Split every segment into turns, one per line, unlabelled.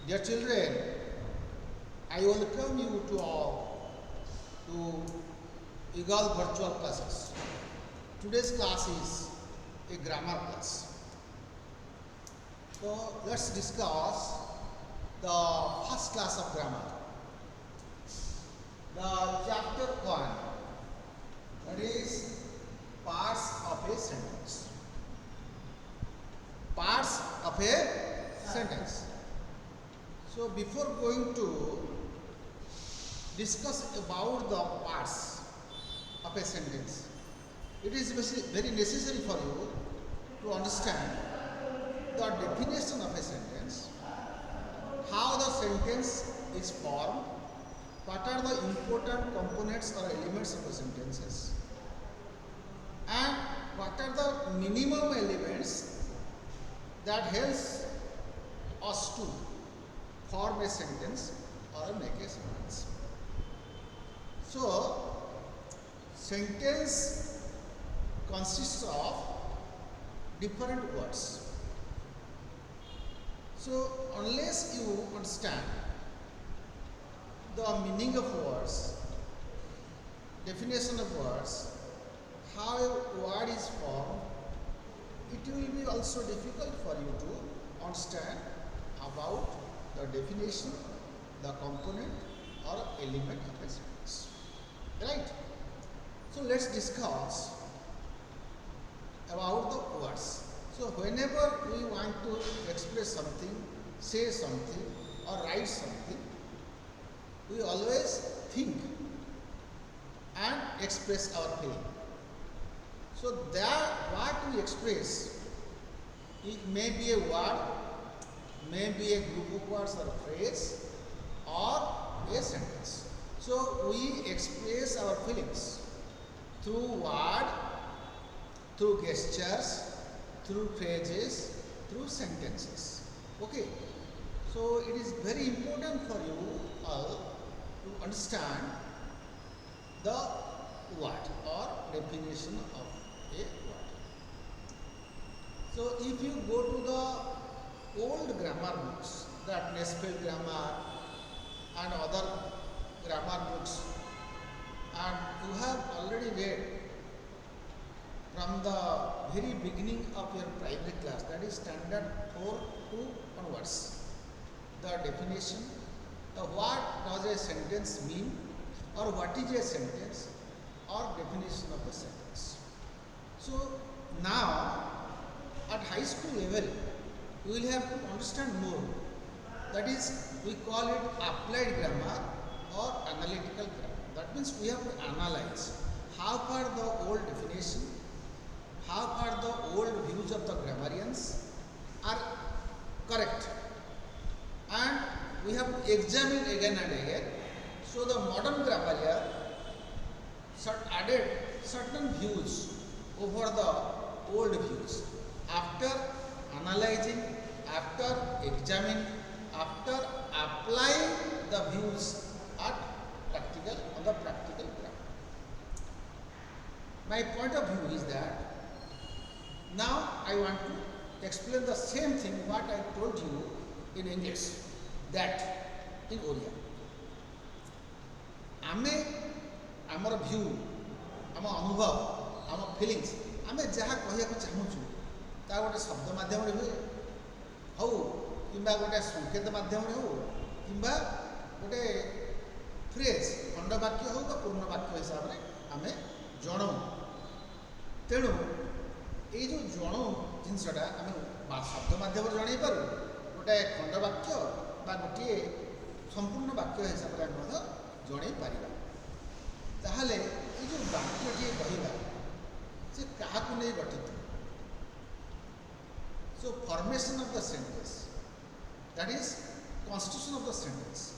Dear children, I welcome you to all to Eagle virtual classes. Today's class is a grammar class. So let's discuss the first class of grammar. The chapter 1, that is parts of a sentence. Parts of a sentence. So before going to discuss about the parts of a sentence, it is very necessary for you to understand the definition of a sentence, how the sentence is formed, what are the important components or elements of the sentences, and what are the minimum elements that helps us to form a sentence or make a sentence. So, sentence consists of different words. So, unless you understand the meaning of words, definition of words, how a word is formed, it will be also difficult for you to understand about the definition, the component or element of a sentence. Right? So let's discuss about the words. So whenever we want to express something, say something or write something, we always think and express our feeling. So that what we express, it may be a word, may be a group of words or phrase or a sentence. So we express our feelings through word, through gestures, through phrases, through sentences. Okay. So it is very important for you all to understand the word or definition of a word. So if you go to the old grammar books, that Nashville grammar and other grammar books, and you have already read from the very beginning of your primary class, that is standard 4 to onwards, the definition, what does a sentence mean, or what is a sentence, or definition of the sentence. So now at high school level, we will have to understand more. That is, we call it applied grammar or analytical grammar. That means we have to analyze how far the old definition, how far the old views of the grammarians are correct, and we have to examine again and again. So the modern grammarian added certain views over the old views. After analyzing, after examining, after applying the views at practical on the practical grammar. My point of view is that now I want to explain the same thing what I told you in English, that in Oriya. आमे आमर view आम अनुभव आम fillings आमे जहाँ कहया को चाहूँ ता गोटे शब्द माध्यम हुए हो कि गोटे संकेत माध्यम हो कि गोटे फ्रेज खंड वाक्य हो पूर्ण वाक्य हिसाब से आमे जणु तेणु ये जो जणु जिनसटा आम शब्द माध्यम जन पार गोटे खंड वाक्य गोटे संपूर्ण वाक्य हिसाब से आम जन पार ताहले ये जो वाक्यटी कहवा से क्या नहीं गठित. So formation of the sentence, that is constitution of the sentence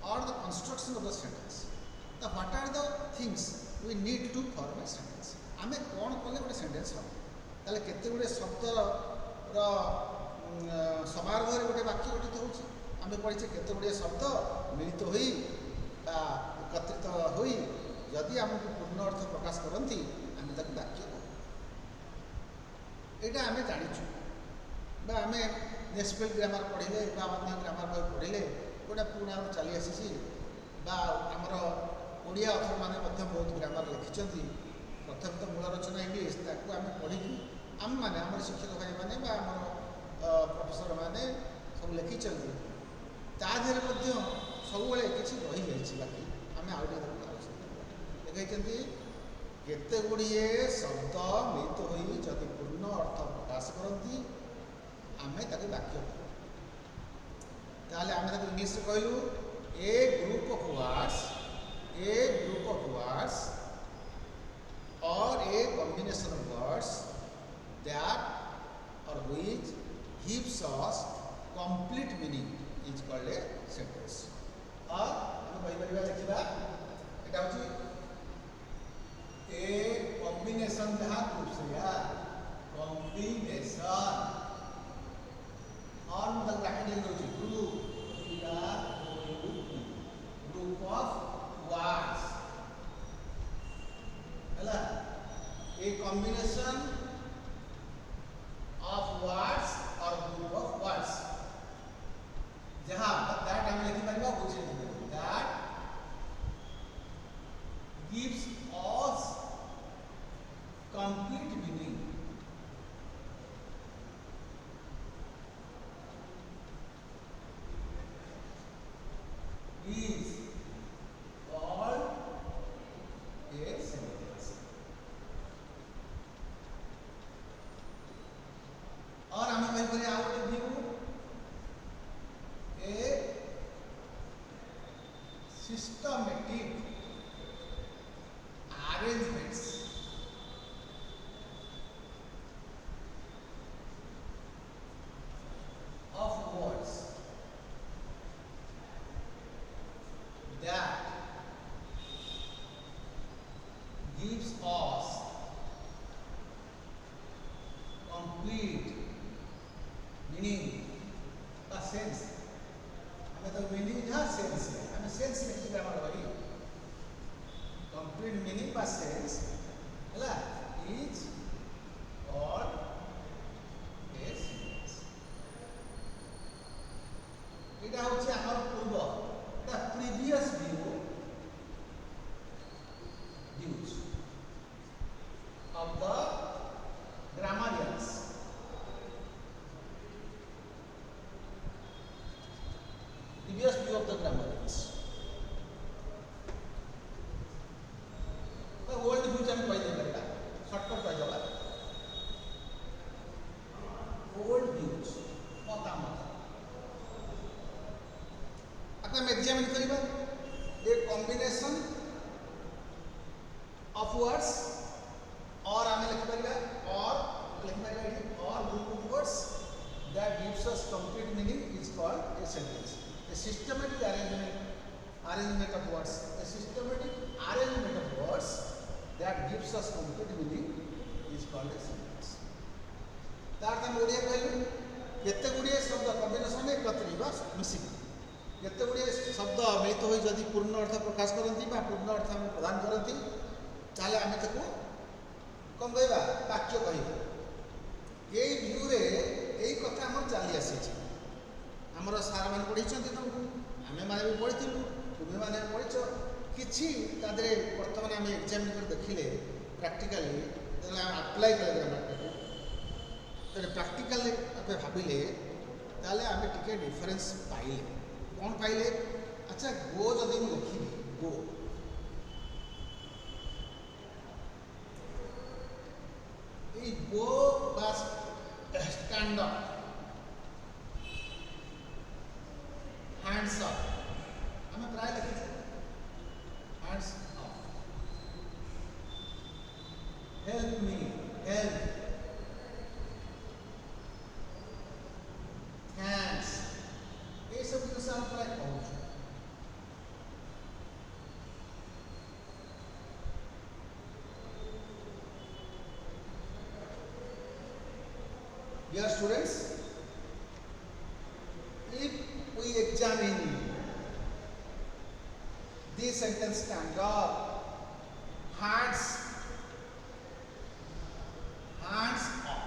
or the construction of the sentence. The what are the things we need to form a sentence. आमे कौन कले गोटे सेंटेंस हम ताले केते गुडे शब्द रो समारोह रे गोटे वाक्य गठित होउची. आमे पढिचे केते गुडे शब्द मिलित होई बा एकत्रित होई यदि आमको पूर्ण अर्थ प्रकाश करती आमे वाक्य कहू. एटा आमे जानिछु बा आमे ନେସଫିଲ୍ଡ ଗ୍ରାମାର ପଢ଼ିଲେ ବା ଅନ୍ୟ ଗ୍ରାମାର ବହି ପଢ଼ିଲେ ଗୋଟେ ପୁରୁଣା ଚାଲି ଆସିଛି ବା ଆମର ଓଡ଼ିଆ ଅଥରମାନେ ମଧ୍ୟ ବହୁତ ଗ୍ରାମାର ଲେଖିଛନ୍ତି। ପ୍ରଥମେ ତ ମୂଳ ରଚନା ଇଂଲିଶ, ତାକୁ ଆମେ ପଢ଼ିକି ଆମେମାନେ ଆମର ଶିକ୍ଷକ ଭାଇମାନେ ବା ଆମର ପ୍ରଫେସରମାନେ ସବୁ ଲେଖିଛନ୍ତି। ତା ଦେହରେ ମଧ୍ୟ ସବୁବେଳେ କିଛି ରହିଯାଇଛି, ବାକି ଆମେ ଆଉ ଟିକେ ଆଲୋଚନା ଲେଖାଇଛନ୍ତି। କେତେ ଗୁଡ଼ିଏ ଶବ୍ଦ ମିଳିତ ହୋଇ ଯଦି ପୂର୍ଣ୍ଣ ଅର୍ଥ ପ୍ରକାଶ କରନ୍ତି ଆମେ ତାକୁ ବାକ୍ୟ କହୁ। ତାହେଲେ ଆମେ ତାକୁ ଇଂଲିଶରେ କହିଲୁ a group of words or a combination of words that or which gives us complete meaning is called a sentence। और हम कहिबा लिखिबा एटा होची a combination जहाँ ग्रुप से या combination और मतलब ब्रैकेट लिख दउची ग्रुप ऑफ words है a combination of words or group of words जहाँ that हम लिखी पारिबा बुझे that gives us complete meaning is called a sentence। और हमें कहीं पर आओ तो view a systematic arrangements of words that gives us complete meaning का सेंस। हमें तो मीनिंग जहाँ सेंस है, हमें सेंस लिखते हैं हमारा भाई complete meaning का सेंस है ना is called a sentence। इटा होची हमार पूर्व इटा previous views of the grammarians। Previous view of the grammarians। तो old view हम कह देगा शॉर्टकट कह देगा old views मतामत। अब हम एग्जामिन करिबा ए कॉम्बिनेशन ऑफ वर्ड्स और हमें लिख पारिबा और लिख पारिबा और group of words that gives us complete meaning is called a sentence। A systematic arrangement of words, a systematic arrangement of words that gives us complete meaning is called a sentence। तार हम ओडिया कहलु केते गुडिए शब्द combination एकत्रित बस मिसिक केते गुडिए शब्द मिलित होई जदि पूर्ण अर्थ प्रकाश करंती बा पूर्ण अर्थ हम प्रदान करंती ताले आमे ताको कोन कहबा वाक्य कहबा। एई व्यू रे एई कथा हम चली आसी छी हमर सार मान पढिछंती तुमको आमे माने भी पढिथिलु तुमे माने पढिछो किछि तादरे वर्तमान आमे एग्जामिन कर देखिले प्रैक्टिकली तले हम अप्लाई करे ग्रामर को तले प्रैक्टिकली आपे भाबिले ताले आमे टिके डिफरेंस पाइले कोन पाइले। अच्छा गो जदि हम लिखिबी गो ए गो bus stand up hands up हमें प्राय लिखी hands up help me help hands ये सब जिनिस हम प्राय कहू। Dear students, if we examine this sentence stanza, hands up,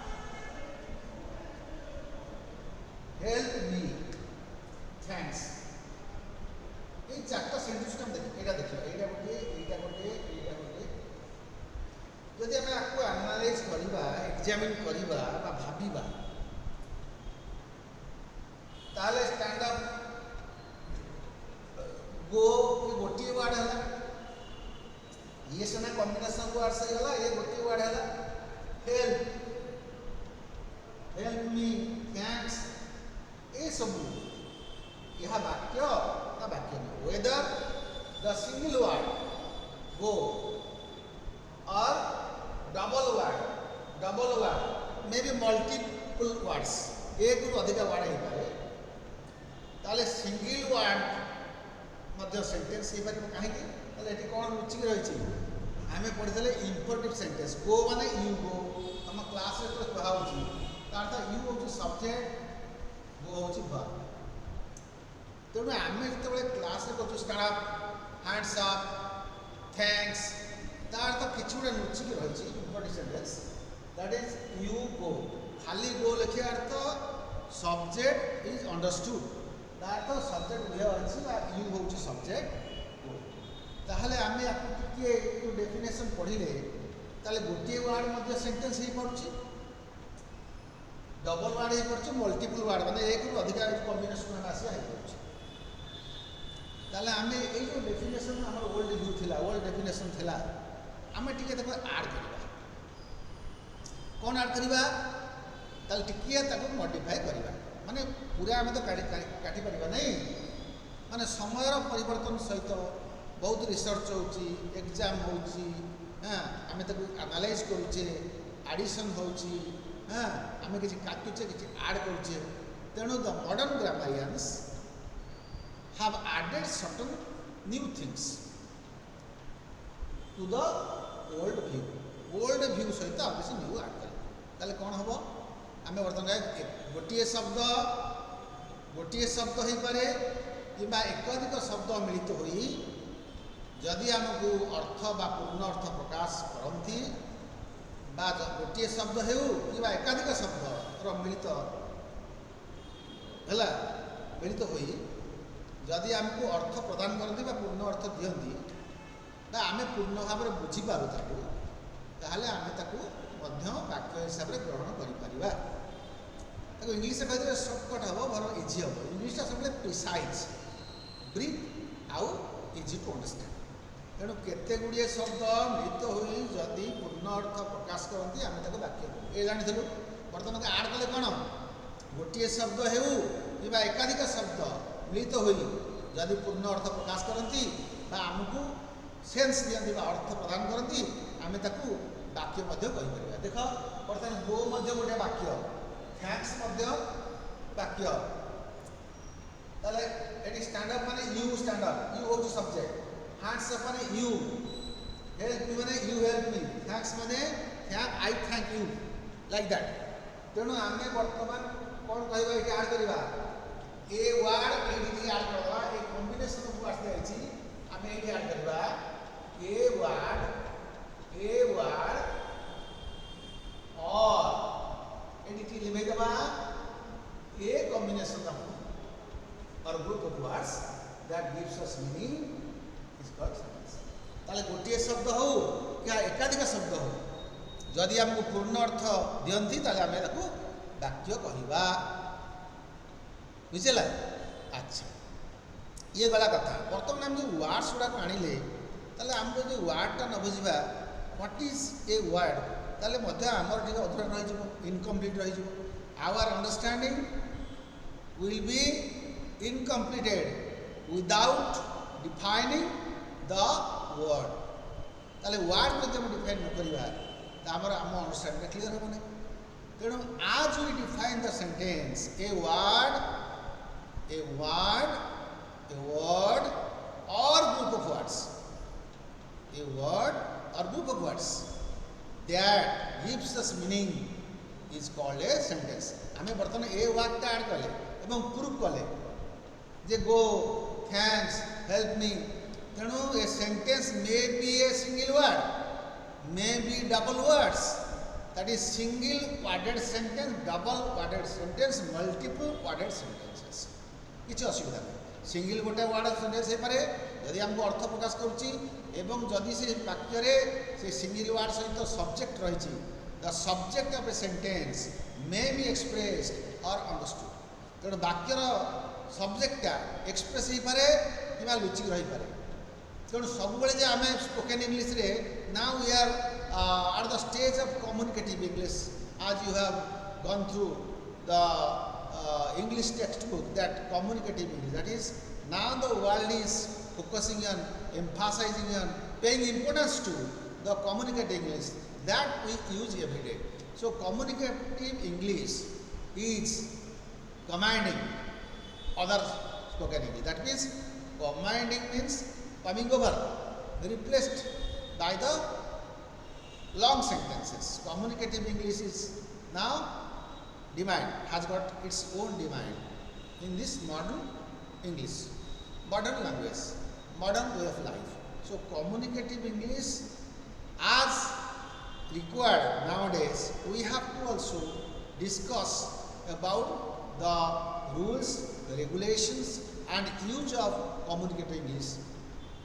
examine करिबा बा भाबिबा ताले स्टैंड अप गो ये गोटी वर्ड है ये सना कॉम्बिनेशन वर्ड से गला ये गोटी वर्ड है हेल्प मी थैंक्स ये सब यह वाक्य ना वाक्य नहीं whether the single word go or double word may be multiple words एक रु अधिक वर्ड हो पाए ताले सिंगल वर्ड मध्य सेंटेंस हो पार कहीं ये कौन लुचिक रही आम पढ़ी इंपोर्टिव सेंटेंस गो माने यू गो तुम क्लास जो कहुच्छी तार यू हूँ सब्जेक्ट गो हूँ वर्ब तेणु आम जो क्लास कर स्टार्ट हैंड्स अप थैंक्स तार तो किसी गोटे लुचिक रही imperative sentence that is you go खाली गो लिखा अर्थ सब्जेक्ट इज अंडरस्टूड तार तो सब्जेक्ट बुझा अच्छी यू हूँ सब्जेक्ट ताहले आम आपको डेफिनेशन पढ़ले ताले गोटे वर्ड मध्य सेंटेंस हो पार्टी डबल वर्ड हो पार्टी मल्टीपल वर्ड माने एक रु अधिक कॉम्बिनेशन आसिया हो पार्टी ताले आम जो डेफिनेशन आम ओल्ड व्यू थिला ओल्ड डेफिनेशन थिला आम टिके आड करवा कौन आड करवा ताले टिके ताको मॉडिफाई करवा माने पूरा आम तो काटी पारिबा नहीं माने समय परिवर्तन सहित बहुत रिसर्च होची एग्जाम होची हाँ आम एनालाइज करुचे एडिशन होची हाँ आम किसी काटुचे किसी आड करुचे तेणु the modern grammarians have added certain new things to the old view सहित आप किसी न्यू आड करें ताले कौन हम आम बर्तमान गोटे शब्द हो पारे कि एकाधिक शब्द मिलित होई जदि आमको अर्थ बा पूर्ण अर्थ प्रकाश करती बा गोटे शब्द हो कि एकाधिक शब्द मिलित है मिलित होई जदि आमको अर्थ प्रदान करती पूर्ण अर्थ दियंती आम पूर्ण भाव में बुझीपारू ताहले आम वाक्य हिसाब से ग्रहण करिपरिबा इंग्लीश कहते सर्टकट हम भर इजी हम इंग्लीश सब प्रिसाइज ब्रीफ आउ इजी टू अंडरस्टैंड तेणु केते गुड़िए शब्द मिलित होई जदि पूर्ण अर्थ प्रकाश करती आम वाक्य ये जानी बर्तमान आड कले कौन गोटे शब्द हो कि एकाधिक शब्द मिलित होई जदि पूर्ण अर्थ प्रकाश करती आमको सेंस दियंती अर्थ प्रदान करती आम वाक्य कहीपर देख बर्तमान गो गोटे वाक्य थैंक्स वाक्य ये स्टैंड अप माने यू स्टैंड अप यू हूँ सब्जेक्ट हैंड्स अप माने यू हेल्प मी माने यू हेल्प मी थैंक्स माने आई थैंक यू लाइक दैट तेणु आम बर्तमान कौन कह आड करवा ए वर्ड ये आड करवा ए कॉम्बिनेशन ऑफ वर्ड्स देछि आम ये आड करवा ए वर्ड और ये लिखे दबा ए कॉम्बिनेशन ऑफ और group of words that gives us meaning is called sentence ताले गोटे शब्द हो क्या एकाधिक शब्द हो जदि हमको पूर्ण अर्थ दियंती ताले आम वाक्य कहवा बुझेगा अच्छा ये गला कथा बर्तमान आम जो वर्ड्स गुड़ा आनिले ताले आमको जो वर्डटा न बुझा व्हाट इज ए वर्ड ताले मध्य आमर टिके अधूरा रही इनकम्प्लीट रही our understanding will be incompleted without defining the word ताले वर्ड मध्य डिफाइन न करवा आमर आम अंडरस्टैंडिंग क्लियर हम नहीं तेणु आज we define the sentence a word or group of words that gives us meaning is called a sentence आम बर्तमान ए वर्ड ऐड कले एवं प्रूफ कले जे गो थैंक्स हेल्प मी तेणु a sentence may be a single word may B double words that is single worded sentence double worded sentence multiple worded sentences किसी असुविधा नहीं single गोटे वर्ड सेंटेंस हो पारे यदि हमको अर्थ प्रकाश करुच्ची एवं जदि से वाक्य से सिंगल वर्ड सहित सब्जेक्ट रही the subject of a sentence may be expressed or understood. तेणु वाक्यर सब्जेक्टा एक्सप्रेस हो पारे कि लुचिक रही पारे. तेणु सब बेले जे आमे स्पोकन इंग्लिश रे now we are at the stage of communicative English, as you have gone through the English textbook, that communicative English, that is now the world is focusing on, emphasizing on, paying importance to the communicative English that we use every day. So communicative English is commanding other spoken English. That means commanding means coming over, replaced by the long sentences. Communicative English is now demand, has got its own demand in this modern English, modern language, modern way of life. So communicative English as required nowadays, we have to also discuss about the rules, the regulations and use of communicative English.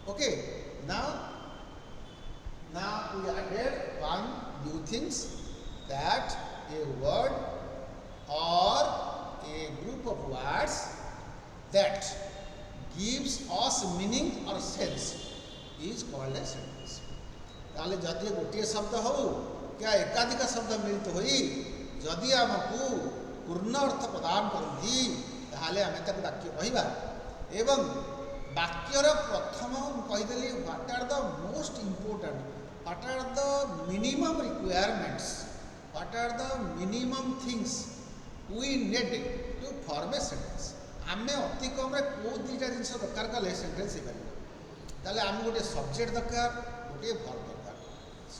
Okay, now we added one new things, that a word or a group of words that gives us meaning or sense is called a sentence. ताले जदि गोटे शब्द हो क्या एकाधिक शब्द मिलित होई जदि आमको पूर्ण अर्थ प्रदान करती ताले आमे ताको वाक्य कहबा. एवं वाक्यर प्रथम कहीदेली what are the most important, what are the minimum requirements, what are the minimum things we need to form a sentence. आमे अति कम रे को दुईटा जिनस दरकार कले सेंटेंस हो पारिबो. ताले आम गोटे सब्जेक्ट दरकार, गोटे वर्ब दरकार.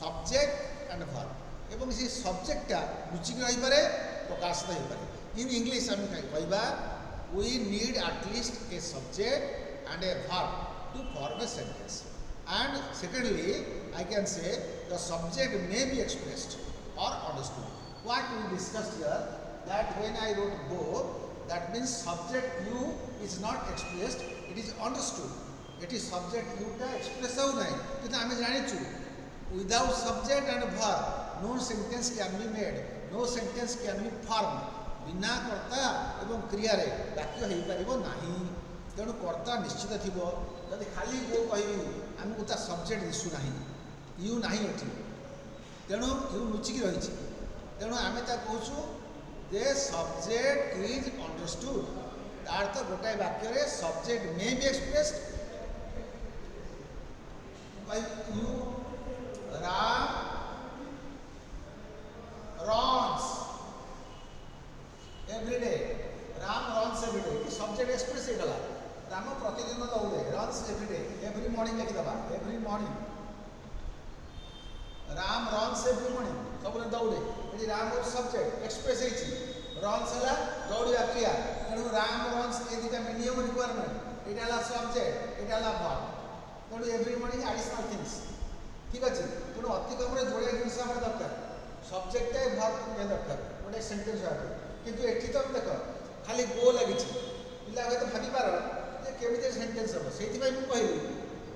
सब्जेक्ट एंड वर्ब एवं से सब्जेक्टटा लुचिक रही पारे, प्रकाशित हो पारे. इन इंग्लिश आम कहबा we need at least a subject and a verb to form a sentence. And secondly, I can say the subject may be expressed or understood. What we discussed here, that when I wrote go, that means subject you is not expressed, it is understood. It is subject you ta express ho nahi, kitu ame janichu without subject and verb no sentence can be made, no sentence can be formed. बिना कर्ता एवं क्रिया रे वाक्य हो पारिबो नाही. तेणु कर्ता निश्चित थी, जब खाली गो कह आमको ता सब्जेक्ट दिशु ना, यू ना ये, तेणु यू लुचिक रही. तेणु आम कहूँ जे सब्जेक्ट इज अंडरस्टूड. तार तो गोटाए वाक्य subject may be expressed. You Ram runs every day, Ram runs every day, subject express हो गला. राम प्रतिदिन दौड़े, runs every day, every morning लिखिदबा, every morning Ram runs every morning, सब दौड़े. ये राम और सब्जेक्ट एक्सप्रेस होती, रन्स है दौड़ा क्रिया. तेणु राम रन्स ये दुटा मिनिमम रिक्वायरमेंट, यहाँ सब्जेक्ट यहाँ वर्ब. तेणु एवरी मॉर्निंग एडिशनल थिंग्स. ठीक अच्छे. तेणु अति कम जोड़े जिन दरकार, सब्जेक्ट वर्ब दरकार गोटे सेंटेंस भाव. किंतु एठी तो देख खाली गो लगी पिला हूँ भावी पार केमी सेंटेंस हम से कहली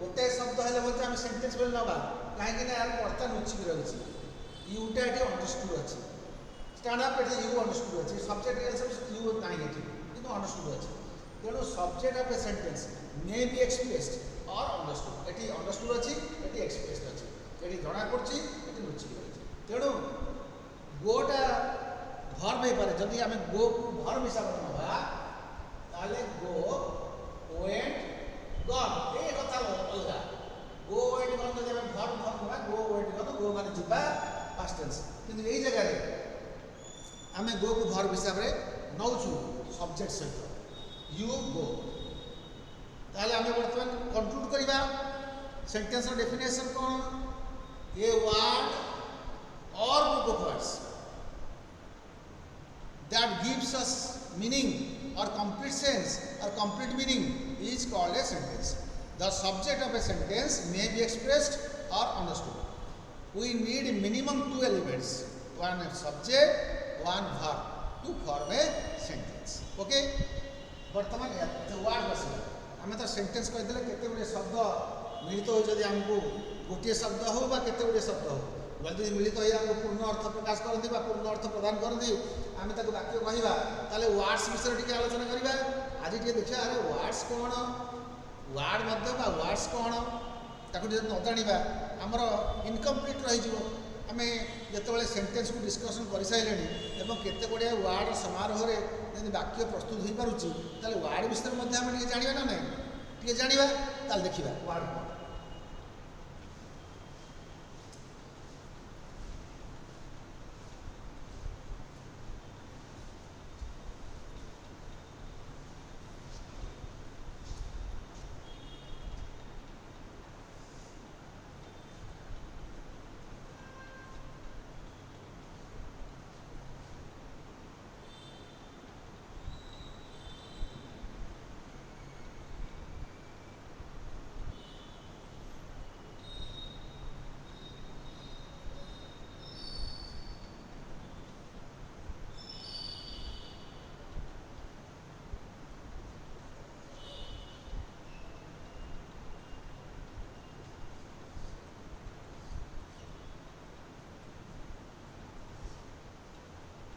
गोटे शब्द है आम सेंटेंस बोले नवा कहीं यार कर्ता लुचिक रही. यूटा ये अंडरस्टूड अच्छी, स्टाणअप ये यू अंडरस्टूड अच्छी, सब्जेक्ट यू ना ये कि अंडरस्टूड अच्छी. तेणु subject of a sentence may be expressed और अंडरस्टूड. ये अंडरस्टूड अच्छी, ये एक्सप्रेस्ड अच्छी, ये जना पड़ी, ये लुचिक रही. तेणु गोटा भर्ब हो पारे. जदि आम गो को भर्ब हिसाब से नवा ताले गो वेंट गन ए कथा अलग. गो वेंट गन जब आम भर्ब भर्ब नवा गो वेंट गन, गो माने जिबा पास्ट टेंस. किंतु एई जगह रे आम गो को भर्ब हिसाब से नौचु सब्जेक्ट सहित यू गो. ताले आम वर्तमान कंक्लूड करबा सेंटेंस रो डेफिनेशन कोन. A word or group of words that gives us meaning or complete sense or complete meaning is called a sentence. The subject of a sentence may be expressed or understood. We need minimum two elements, one subject, one verb to form a sentence. Okay? वर्तमान word बस आम तो sentence कहीदे केते गुड़े शब्द मिलित हो, जदि आमको गोटे शब्द हो बा केते गुड़े शब्द हो ଯଦି ମିଳିତ ହୋଇ ଆମକୁ ପୂର୍ଣ୍ଣ ଅର୍ଥ ପ୍ରକାଶ କରନ୍ତି ବା ପୂର୍ଣ୍ଣ ଅର୍ଥ ପ୍ରଦାନ କରନ୍ତି, ଆମେ ତାକୁ ବାକ୍ୟ କହିବା। ତାହେଲେ ୱାର୍ଡସ୍ ବିଷୟରେ ଟିକେ ଆଲୋଚନା କରିବା। ଆଜି ଟିକେ ଦେଖିବା ଆରେ ୱାର୍ଡସ୍ କ'ଣ, ୱାର୍ଡ ମଧ୍ୟ ବା ୱାର୍ଡସ୍ କ'ଣ, ତାକୁ ଯଦି ନ ଜାଣିବା ଆମର ଇନକମ୍ପ୍ଲିଟ୍ ରହିଯିବ। ଆମେ ଯେତେବେଳେ ସେଣ୍ଟେନ୍ସକୁ ଡିସ୍କସନ୍ କରିସାରିଲେଣି ଏବଂ କେତେ ଗୁଡ଼ିଏ ୱାର୍ଡ ସମାରୋହରେ ଯଦି ବାକ୍ୟ ପ୍ରସ୍ତୁତ ହୋଇପାରୁଛି, ତାହେଲେ ୱାର୍ଡ ବିଷୟରେ ମଧ୍ୟ ଆମେ ଟିକେ ଜାଣିବା ନା ନାହିଁ? ଟିକେ ଜାଣିବା, ତାହେଲେ ଦେଖିବା ୱାର୍ଡ କ'ଣ।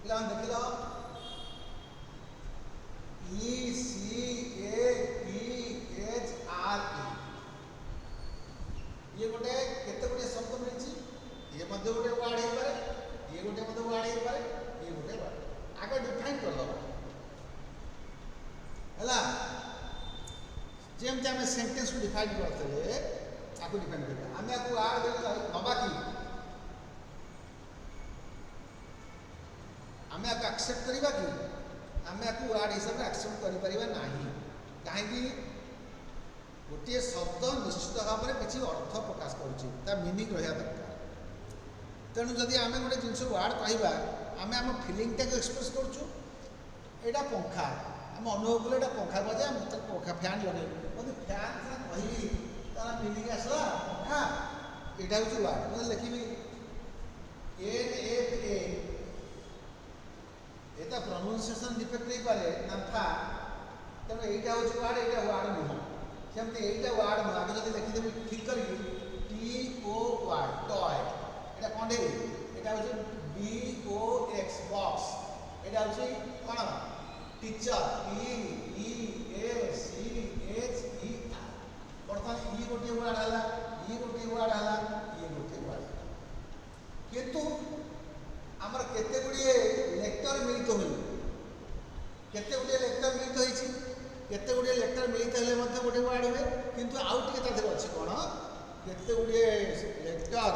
ଦେଖିଲ ECATHRE ये गोटे केते गोटे शब्द मिली, ये मध्य गोटे वार्ड हो पारे, ये गोटे मध्य वार्ड हो पारे, ये गोटे वार्ड आगे डिफाइन कर लो हैला। जेमते आमे सेंटेंस को डिफाइन करते आको डिफाइन करबा। आमे आको वार्ड देला नबा की आमे आपको एक्सेप्ट करिबा कि आमे आपको वार्ड हिसाब से एक्सेप्ट करि परिबा नाही। काहेकि गोटे शब्द निश्चित भाव में किसी अर्थ प्रकाश करुच्ची, ता मीनिंग रहा दरकार। तेणु जदि आमे गोटे जिनस वार्ड कहवा, आमे आम फिलिंग टाक एक्सप्रेस करुचु। एटा पंखा आम अनुभव कले एटा पंखा बजे आम पंखा फैन लगे मत फैन कहली तार मीनिंग आसला पंखा। एटा हूँ वार्ड मैं लिखी NFA एटा प्रोनाउंसिएशन डिफेक्ट नहीं पारे नाफा। तेणु एटा हूँ वार्ड, एटा वार्ड नुह सेमती एटा वार्ड नुह। आगे जब लिखिदेवी ठीक करी TOY टॉय, एटा कौन दे एटा हूँ BOX बॉक्स, एटा हूँ कौन टीचर TEACHER। बर्तमान ई गोटे वार्ड है, ई गोटे वार्ड है, ये गोटे वार्ड। किंतु आमर केते गुड़िए लेक्चर मिलित हुई, केते गुड़िए लेक्चर मिलित होइछि, केते गुड़िए लेक्चर मिलित हेले मध्ये गोटे वार्ड हुए। किंतु आउ टिके तादेर अछि कोन केते गुड़िए लेक्चर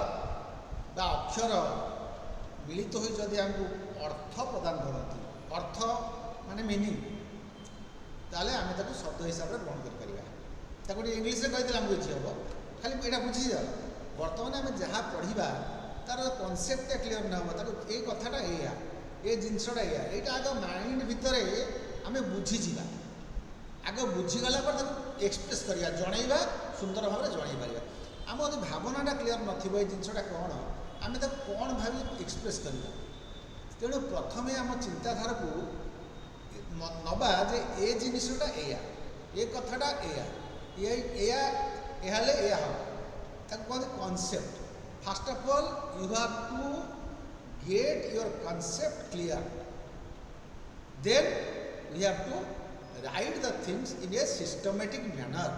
बा अक्षर मिलित होई जदि हमको अर्थ प्रदान करती, अर्थ माने मीनिंग, ताले आमे ताको शब्द हिसाब रे ग्रहण कर परिबा। ताको इंग्लिश रे कहि देला हमको इछि हबो, खाली एटा बुझि जा। वर्तमान आमे जहा पढिबा तार कॉन्सेप्ट क्लियर ना हो, ताको ए कथाटा एया, ए जिनसटा एया, एटा आगे माइंड भितरे आमे बुझि जिबा। आगे बुझी गला पर ताको एक्सप्रेस करिया, जणाइबा, सुंदर भाव में जणाइ परिबा। आम यदि भावनाटा क्लियर नथिबो ए जिनसटा कोन, आमे ताको कोन भाबी एक्सप्रेस करिबा। तेणु प्रथमे आम चिंताधारा को नबा जे ए जिनसटा एया, ए कथाटा एया, एया एहाले एया हो, ताको कहते concept. First of all, you have to get your concept clear. Then we have to write the things in a systematic manner.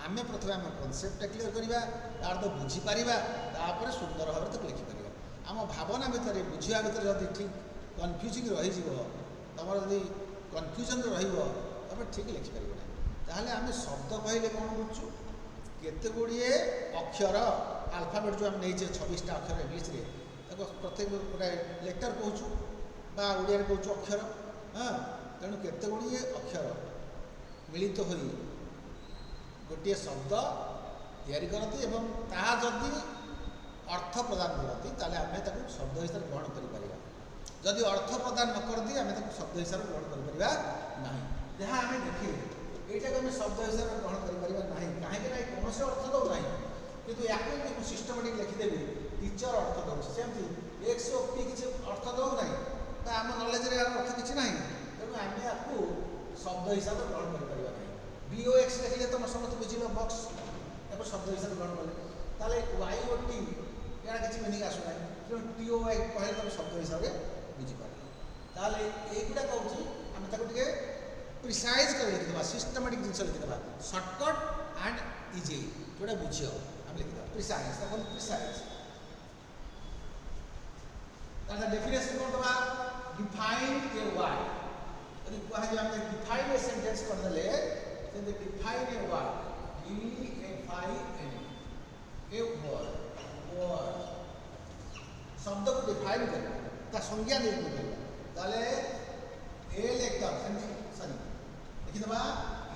आमे प्रथमे आम कॉन्सेप्ट क्लियर करिबा, तार तो बुझी परिबा, तापर सुंदर भाव तो लिखि परिबा। आम भावना भितर बुझिया भितर जदि ठीक कन्फ्यूजिंग रही जीवो, तमर जदि कन्फ्यूजन रहिबो, तबे ठीक लिखि परिबो। ताहले आमे शब्द कहले कोन बुझछु, केते गुड़िए अक्षर आल्फाबेट जो आम नहीं 26टा अक्षर इंग्लिश रे, ताको प्रत्येक गोटे लेटर कहूँ बा ओडिया कहूँ अक्षर। हाँ, तेणु केते गुड़िए अक्षर मिलित होई गोटे शब्द तैयारी करती एवं ताहा जदि अर्थ प्रदान करती, ताले आमे ताको शब्द हिसाब से ग्रहण करि परिबा। जदि अर्थ प्रदान न करती, आमे ताको शब्द हिसाब से ग्रहण करि परिबा नाही। जहाँ आमे देखिले एटा को आमे शब्द हिसाब से ग्रहण करि परिबा नाही, काहे कि कौन से अर्थ दो नाही। किंतु याको सिस्टमेटिक लिखिदेवी टीचर अर्थ दो, सेमती एक्स ओ पी किसी अर्थ दो ना, आम नॉलेज रे अर्थ किसी ना। तेणु आम आपको शब्द हिसाब से ग्रहण कर BOX लिखिले तुम समस्त बुझल बॉक्स, शब्द हिसाब से ग्रहण कले। वाई ओ टी या किसी मीनिंग आसुना तेणु टी ओ वाई कहले तुम शब्द हिसाब से बुझीपार ताले एगुड़ा कहूँ आम टे प्रिसाइज कर लिखिदेवा सिस्टमेटिक जिन लिखिदेवा सर्टकट एंड इजी जोटा बुझ आम लिखिदेवा प्रिसाइज प्रिसाइज तार डेफिनेशन कौन दबा डिफाइन ए वर्ड यदि कह आम डिफाइन ए सेंटेंस करदे then define a word D-E-F-I-N a word शब्द को डिफाइन करना ता संज्ञा निर्णय करना ताले ए लेक्चर सॉरी लिखि दबा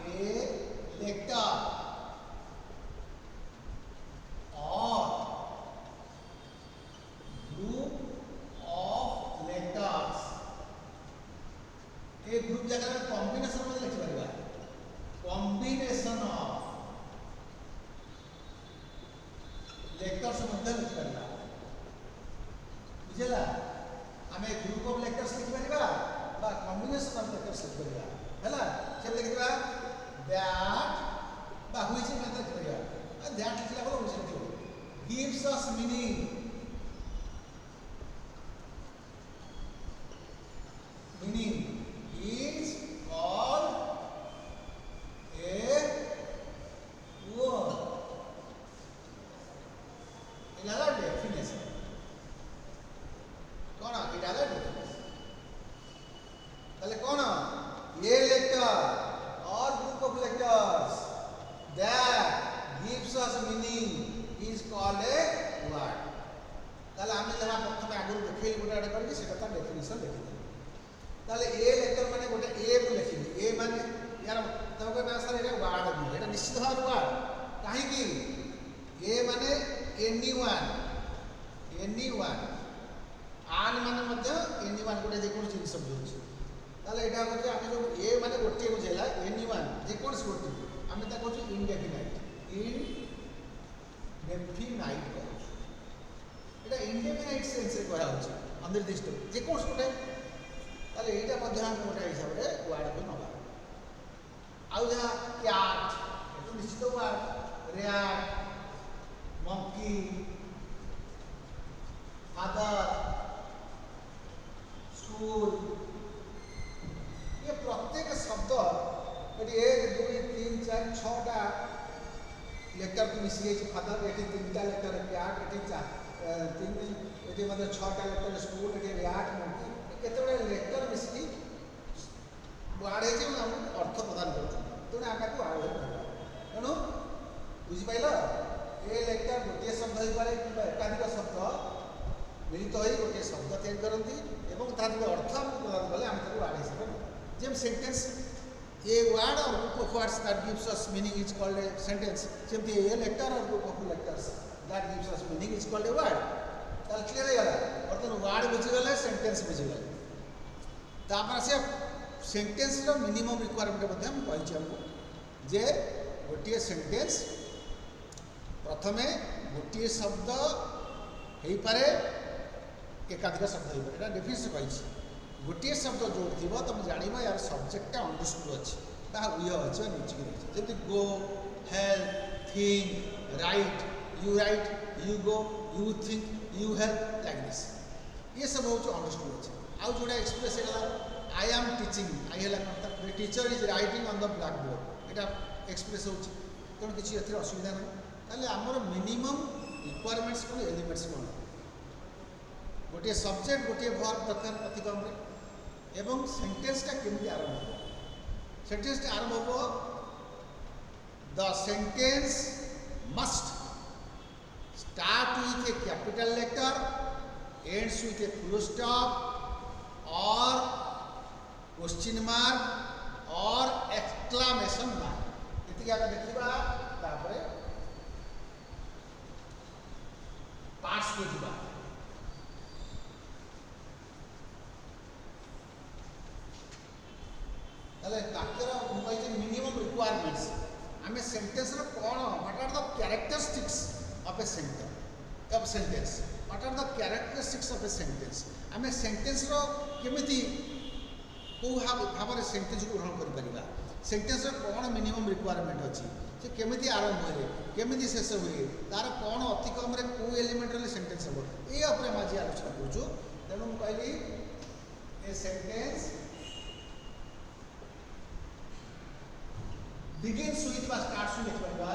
ए लेक्चर और group of lectures A group जगह कॉम्बिनेशन में लिखि परिबा कॉम्बिनेशन ऑफ लेक्चर्स मध्य लिखि परिबा बुझला आम ग्रुप ऑफ लेक्चर्स लिखि परिबा बा कॉम्बिनेशन ऑफ लेक्चर्स लिखि परिबा हैला से लिखि दिबा दैट बा हुई से मतलब लिखि परिबा दैट लिखला बोलो बुझियो gives us meaning is called a word. It has a definition. कौन it has a definition. ताले कौन ये lecture or group of lectures that gives us meaning is called a word. ताले आमे जहाँ प्रथम आगुरी देखिए गोटे आड़े करके सेटा तार definition लिखि दे ताले ए लेक्चर माने गोटे ए को लिखिबे ए माने यार तबके भाषा रे वर्ड नु एटा निश्चित भाव वर्ड काहे कि ए माने एनीवन आन माने मध्य एनीवन गोटे जे कोन जिंस बुझुछ ताले एटा होचे आमे जो ए माने गोटे बुझेला एनीवन जे कोन गोटे आमे ता कहू इनडेफिनाइट एटा इनडेफिनाइट सेंस रे कहा होचे अनिर्दिष्ट जे कोन गोटे ताले एटा मध्य हम गोटे हिसाब रे वर्ड को नबा आउ जहा कैट एतो निश्चित word rat monkey father school ये प्रत्येक शब्द एटी 1 2 3 4 6 टा लेक्चर को मिसी गई फादर एटी 3 टा लेक्चर कैट एटी 3 एटी मतलब 6 टा लेक्चर स्कूल एटी रैट मंकी केतबे लेक्चर मिसी वार्ड है जे हम अर्थ प्रदान करछन तेणु आम को वार्ड तेणु बुझी पाइल ए लेक्चर गोटे शब्द हो पारे कि एकाधिक शब्द मिलित हो गोटे शब्द तैयार करती और तार जो अर्थ हम प्रदान कले आम ताको वार्ड हिसाब से GeM sentence a word or group of words that gives us meaning is called a sentence सेमती ए लेक्चर और group of lectures that gives us meaning is called a word ताल क्लियर हो गला बर्तन वर्ड बुझी गले सेंटेंस बुझी गले तापर से सेंटेंस रो मिनिमम रिक्वायरमेंट मध्ये हम कहि हमको जे गोटे सेंटेंस प्रथमे गोटे शब्द हेई पारे एकाधिक शब्द हेई पारे एटा डेफिनेशन कहि गोटे शब्द जोड़ थिबो तुम जानिबा यार सब्जेक्टटा अंडरस्टूड अछि ता उय अछि निचि रहि जेते go help think right you go you think you help like this ये सब हो अंडरस्टूड अछि आउ जोड़ा एक्सप्रेस है आई एम टीचिंग आई है the teacher is writing on the black board Etah express हो तेणु किसी एथि असुविधा ना ताले आमर मिनिमम रिक्वायरमेंट्स को एलिमेंट्स कौन गोटे सब्जेक्ट गोटे वर्ब दरकार अति कम एवं सेंटेंसटा केमती आरंभ हो सेंटेंसटा आरंभ हो the sentence must start with a capital letter ends with a full stop और क्वेश्चन मार्क और एक्सक्लामेशन मार्क इति आगे देखिबा तापरे पार्ट्स को दिबा ताले वाक्यर मोबाइल मिनिमम रिक्वायरमेंट्स आमे सेंटेंस रो कोन what are the characteristics of a sentence what are the characteristics of a sentence आमे सेंटेंस रो केमिति को भाव सेंटेंस को ग्रहण कर सेंटेंस कोण मिनिमम रिक्वायरमेंट अच्छी से केमिति आरंभ हुए केमिति शेष हुए तार कौन अति कम को एलिमेंट सेंटेंस हम ये आज आलोचना करूँ तेणु कहली ए सेंटेंस begins with বা starts with लिख परिबा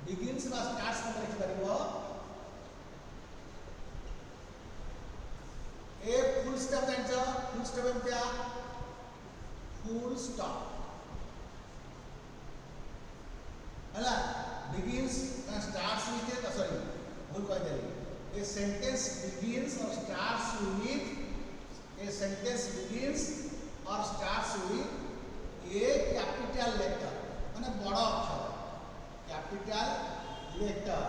begins বা starts में लिख परिबो ए फुल स्टॉप जानछ फुल स्टॉप में क्या फुल स्टॉप हला begins and starts with it sorry भूल कह देली a sentence begins or starts with a sentence begins or starts with a capital letter माने बड़ अक्षर capital letter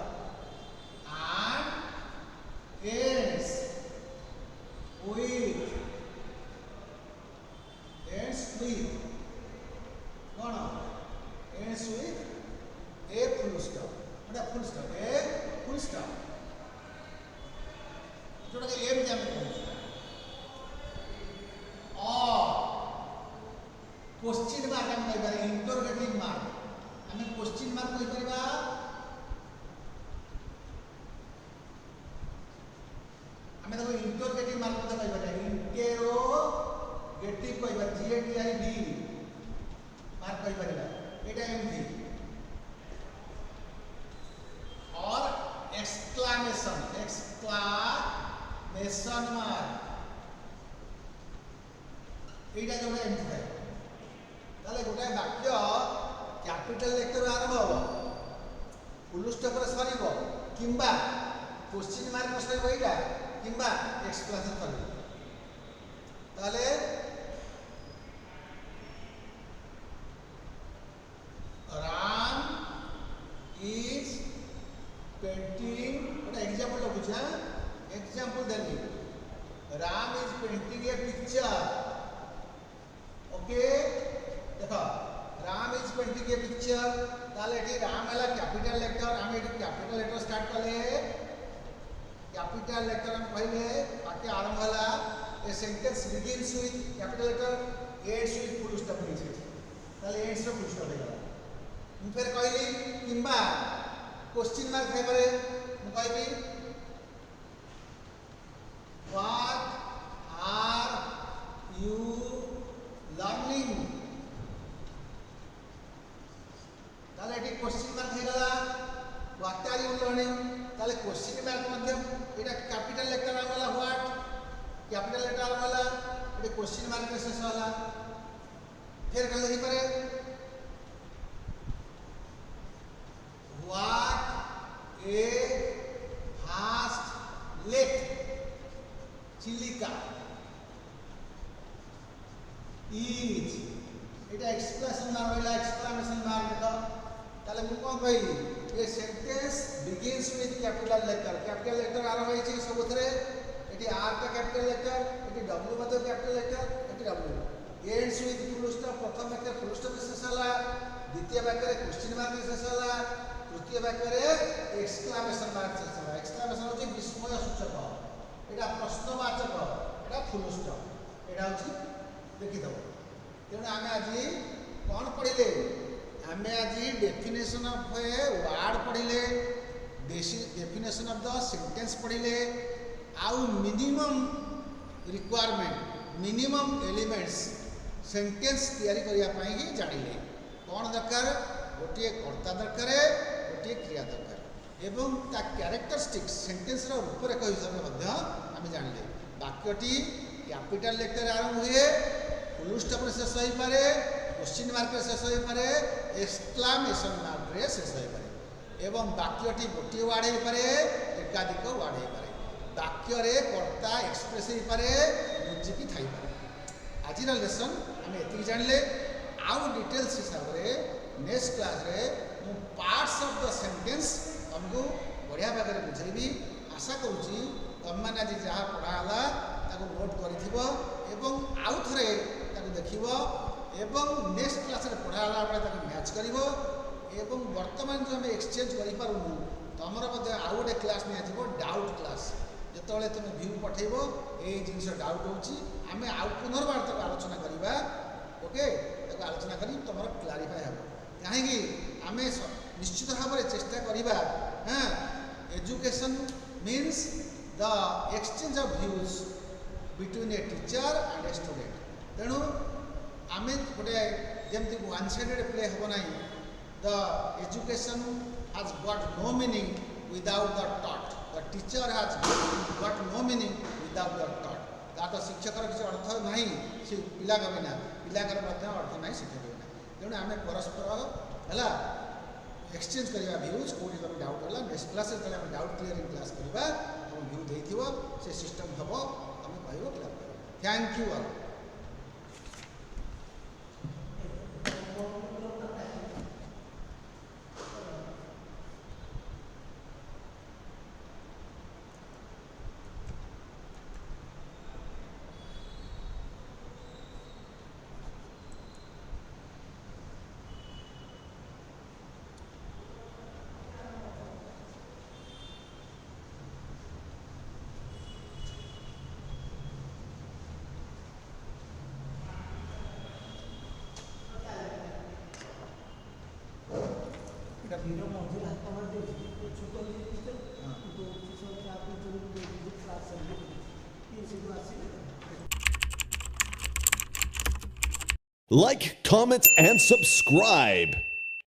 and ends with कौन ends with a full stop माने full stop a full stop जोटा के M क्या में question mark हम कहि पारे इंटरोगेटिव मार्क हमें क्वेश्चन मार्क कहि परिबा हमें देखो इंटरोगेटिव मार्क तो कहि पारे इंटरोगेटिव कहि पारे जी ए टी आई डी मार्क कहि परिबा एटा एमथि और एक्सक्लेमेशन मार्क एटा जोटा एमथि है ताले गोटे वाक्य कैपिटल लेटर आरंभ हो फुल स्टॉप रे सरीबो किंबा क्वेश्चन मार्क सरीबो एटा किंबा एक्सप्लेनेशन सरीबो ताले राम इज पेंटिंग गोटे एग्जांपल लखुछा एग्जांपल देली Ram is painting a picture okay देखो Ram is painting a picture ताले एठी राम हला कैपिटल लेटर हम एठी कैपिटल लेटर स्टार्ट कले कैपिटल लेटर हम कहले वाक्य आरंभ हला a sentence begins with capital letter ends with full stop नीचे ताले एंड्स रो फुल स्टॉप हेला हम फिर कहली किंबा क्वेश्चन मार्क है परे हम कहबी व्हाट आर यू लर्निंग ताले एटी क्वेश्चन मार्क हे गला व्हाट आर यू लर्निंग ताले क्वेश्चन मार्क मध्यम एटा कैपिटल लेटर वाला व्हाट कैपिटल लेटर वाला एटी क्वेश्चन मार्क के शेष वाला फिर कहले ही परे what a vast lake Chilika is एटा एक्सप्रेशन मार्क होइला एक्सक्लेमेशन मार्क देखो ताले मु कोन कहली ये sentence begins with capital letter आरंभ होई छै सबथरे एटी आर का कैपिटल लेटर एटी डब्ल्यू मतलब कैपिटल लेटर एटी W ends with full stop प्रथम वाक्य फुल स्टॉप शेष होला द्वितीय वाक्य रे क्वेश्चन मार्क शेष होला तृतीय वाक्य रे एक्सक्लेमेशन मार्क शेष होला एक्सक्लेमेशन होची विस्मय सूचक एटा प्रश्नवाचक एटा फुल स्टॉप एटा होची देखि दो तेणु आम आज कौन पढ़ले आम आज डेफिनेशन ऑफ ए वर्ड पढ़ले डेफिनेशन ऑफ द सेंटेंस पढ़ले आउ minimum requirement minimum elements sentence तैयारी करिया पाई ही जानिले कौन दरकार गोटे कर्ता दरकार गोटे क्रिया दरकार एवं ता कैरेक्टरिस्टिक्स सेंटेंस रो रूपरेख हिसाब से आम जानिले वाक्यटी कैपिटल लेटर आरंभ हुए फुल स्टॉप रे शेष होई पारे क्वेश्चन मार्क रे शेष होई पारे एक्सक्लेमेशन मार्क रे शेष होई पारे एवं वाक्यटी गोटे वर्ड होई पारे एकाधिक वर्ड होई पारे वाक्य रे कर्ता एक्सप्रेस होई पारे मुजिकी थाई पारे आज लेसन आम एति जानले आउ डिटेल्स हिसाब रे नेक्स्ट क्लास रे मु पार्ट्स ऑफ द सेंटेंस हमको बढ़िया भाग में बुझेबी आशा करूची तुम मैंने आज जहाँ पढ़ाला ताको नोट करिथिबो एवं आउ थरे ताको देखिबो एवं नेक्स्ट क्लास रे पढ़ाला बेले ताको मैच करिवो एवं वर्तमान जो हम एक्सचेंज करि पारुनु तमर मध्ये आउ गोटे क्लास नि आजिबो डाउट क्लास जेतोले तुम व्यू पठेबो ए जिंस डाउट होची आमे आउ पुनर्बार ताको आलोचना करिबा ओके ताको आलोचना करी तमर क्लारिफाई हबो କାହିଁକି ଆମେ ନିଶ୍ଚିତ ଭାବରେ ଚେଷ୍ଟା କରିବା education means the exchange of views between a teacher and a student. ତେଣୁ ଆମେ ଗୋଟେ ଯେମିତି ୱାନ୍ ସାଇଡେଡ଼ ପ୍ଲେ ହେବ ନାହିଁ। The education has got no meaning without the taught, the teacher has got no meaning without the taught. ତାର ତ ଶିକ୍ଷକର କିଛି ଅର୍ଥ ନାହିଁ ସେ ପିଲାଙ୍କ ବିନା, ପିଲାଙ୍କର ମଧ୍ୟ ଅର୍ଥ ନାହିଁ ଶିକ୍ଷକ ବିନା। ତେଣୁ ଆମେ ପରସ୍ପର ହେଲା ଏକ୍ସଚେଞ୍ଜ କରିବା ଭ୍ୟୁଜ୍, କେଉଁଠି ତୁମେ ଡାଉଟ୍ ହେଲା ନେକ୍ସଟ କ୍ଲାସ୍ରେ ଯେତେବେଳେ ଆମେ ଡାଉଟ୍ କ୍ଲିୟରିଂ କ୍ଲାସ୍ କରିବା ତୁମ ଭ୍ୟୁ ଦେଇଥିବ ସେ ସିଷ୍ଟମ୍ ହେବ, ତୁମେ କହିବ ପିଲା କହିବ। Thank you all.
हीरो मौजूद हाथ में दे छोटा लिए टीचर तो टीचर के आप जो क्लास चल रही है ये class
Like, comment, and subscribe.